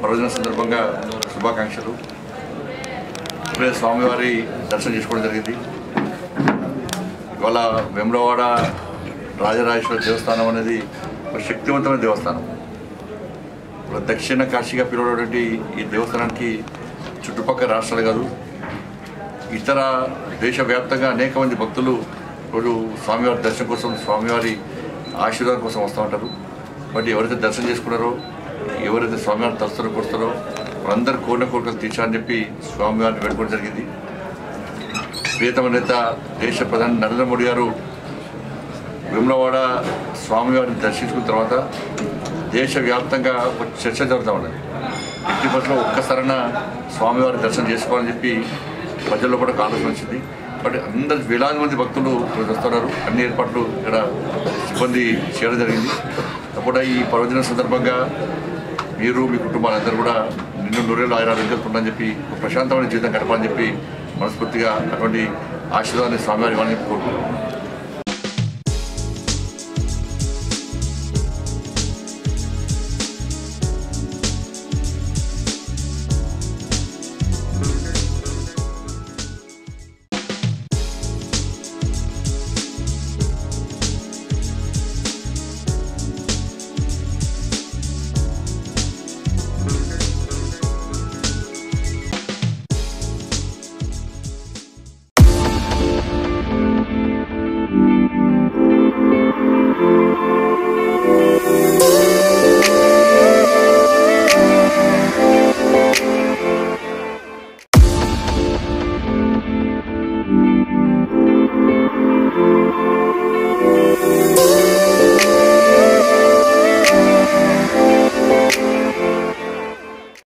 పర్వదిన సందర్భంగా శుభాకాంక్షలు. ఇప్పుడే స్వామివారి దర్శనం చేసుకోవడం జరిగింది. ఇవాళ వేములవాడ రాజరాజేశ్వర దేవస్థానం అనేది ఒక శక్తివంతమైన దేవస్థానం. ఇప్పుడు దక్షిణ కాశీగా పిలువబడేటువంటి ఈ దేవస్థానానికి చుట్టుపక్కల రాష్ట్రాలు కాదు, ఇతర దేశవ్యాప్తంగా అనేక మంది భక్తులు ఇప్పుడు స్వామివారి దర్శనం కోసం, స్వామివారి ఆశీర్వాదం కోసం వస్తూ ఉంటారు. బట్ ఎవరైతే దర్శనం చేసుకున్నారో, ఎవరైతే స్వామివారిని తలుస్తారో కొడతారో వాళ్ళందరూ కోరిన కోరికలు తీర్చాలని చెప్పి స్వామివారిని వేడుకోవడం జరిగింది. ప్రియతమ నేత దేశ ప్రధాని నరేంద్ర మోడీ గారు వేములవాడ స్వామివారిని దర్శించుకున్న తర్వాత దేశవ్యాప్తంగా ఒక చర్చ జరుగుతూ ఉన్నది. ఎట్టి బస్సులో ఒక్కసారైనా స్వామివారి దర్శనం చేసుకోవాలని చెప్పి ప్రజల్లో కూడా ఆలోచన వచ్చింది. బట్ అందరు వేలాది మంది భక్తులు వస్తున్నారు. అన్ని ఏర్పాట్లు ఇక్కడ సిబ్బంది చేయడం జరిగింది. తప్పకుండా ఈ పర్వదిన సందర్భంగా మీరు మీ కుటుంబాలందరూ కూడా నిన్ను నూరేళ్ళు ఆయురారోగ్యాలు ఉండాలని చెప్పి ప్రశాంతమైన జీవితం గడపాలని చెప్పి మనస్ఫూర్తిగా అటువంటి ఆశీర్వాదాన్ని స్వామివారి ఇవ్వాలని కోరుకుంటున్నాను.